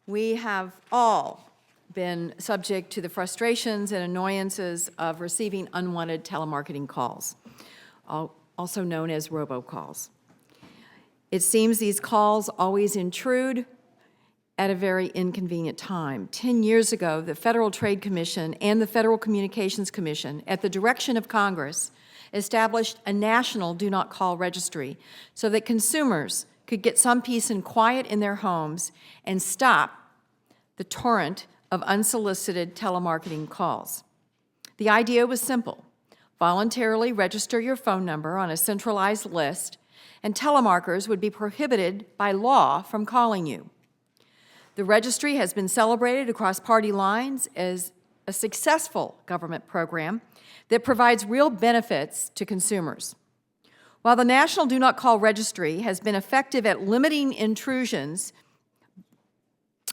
We have all been subject to the frustrations and annoyances of receiving unwanted telemarketing calls, also known as robocalls. It seems these calls always intrude at a very inconvenient time. 10 years ago, the Federal Trade Commission and the Federal Communications Commission, at the direction of Congress, established a national Do Not Call Registry so that consumers could get some peace and quiet in their homes and stop the torrent of unsolicited telemarketing calls. The idea was simple. Voluntarily register your phone number on a centralized list, and telemarketers would be prohibited by law from calling you. The registry has been celebrated across party lines as a successful government program that provides real benefits to consumers. While the National Do Not Call Registry has been effective at limiting intrusions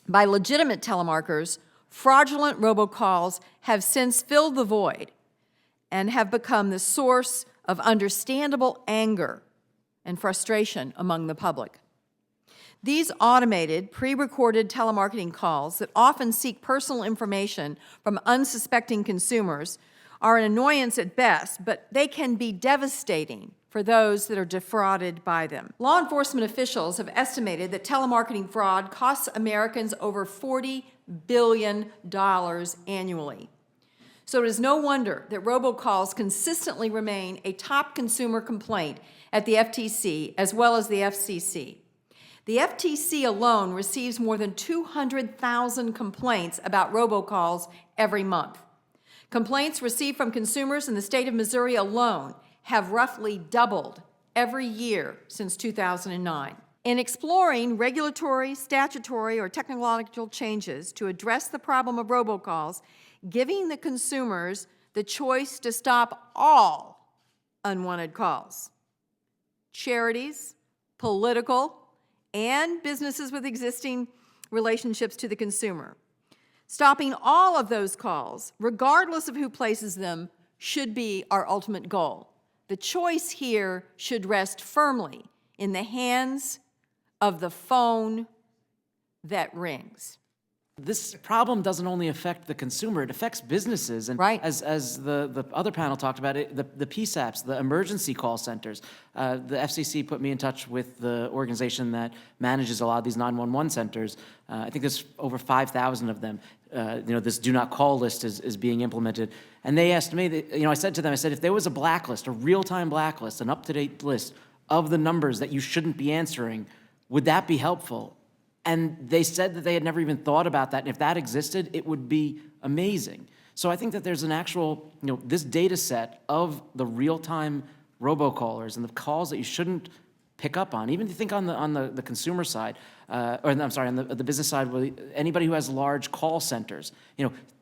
by legitimate telemarketers, fraudulent robocalls have since filled the void and have become the source of understandable anger and frustration among the public. These automated, pre-recorded telemarketing calls that often seek personal information from unsuspecting consumers are an annoyance at best, but they can be devastating for those that are defrauded by them. Law enforcement officials have estimated that telemarketing fraud costs Americans over $40 billion annually. So it is no wonder that robocalls consistently remain a top consumer complaint at the FTC as well as the FCC. The FTC alone receives more than 200,000 complaints about robocalls every month. Complaints received from consumers in the state of Missouri alone have roughly doubled every year since 2009. In exploring regulatory, statutory, or technological changes to address the problem of robocalls, giving the consumers the choice to stop all unwanted calls, charities, political, and businesses with existing relationships to the consumer. Stopping all of those calls, regardless of who places them, should be our ultimate goal. The choice here should rest firmly in the hands of the phone that rings. This problem doesn't only affect the consumer, it affects businesses. And right. as the other panel talked about it, the PSAPs, the emergency call centers. The FCC put me in touch with the organization that manages a lot of these 911 centers. I think there's over 5,000 of them. This do not call list is being implemented. And they asked me, that, I said to them, if there was a blacklist, a real-time blacklist, an up-to-date list of the numbers that you shouldn't be answering, would that be helpful? And they said that they had never even thought about that. And if that existed, it would be amazing. So I think that there's an actual, this data set of the real-time robocallers and the calls that you shouldn't pick up on. Even if you think on the consumer side, on the business side, anybody who has large call centers,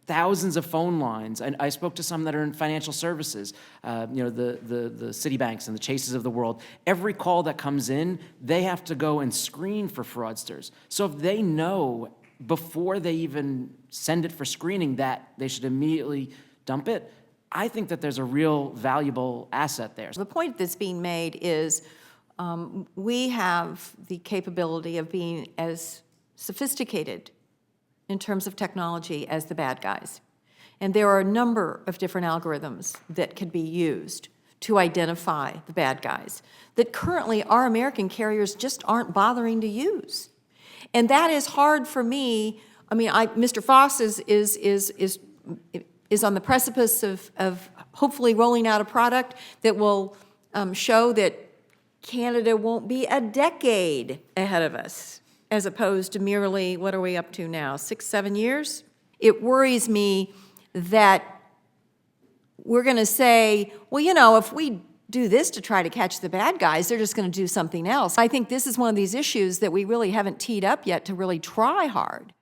thousands of phone lines. And I spoke to some that are in financial services, the Citibanks and the Chases of the world. Every call that comes in, they have to go and screen for fraudsters. So if they know before they even send it for screening that they should immediately dump it, I think that there's a real valuable asset there. The point that's being made is we have the capability of being as sophisticated in terms of technology as the bad guys. And there are a number of different algorithms that could be used to identify the bad guys that currently our American carriers just aren't bothering to use. And that is hard for me. Mr. Foss is on the precipice of hopefully rolling out a product that will show that Canada won't be a decade ahead of us, as opposed to merely, what are we up to now, 6, 7 years? It worries me that we're going to say, well, if we do this to try to catch the bad guys, they're just going to do something else. I think this is one of these issues that we really haven't teed up yet to really try hard.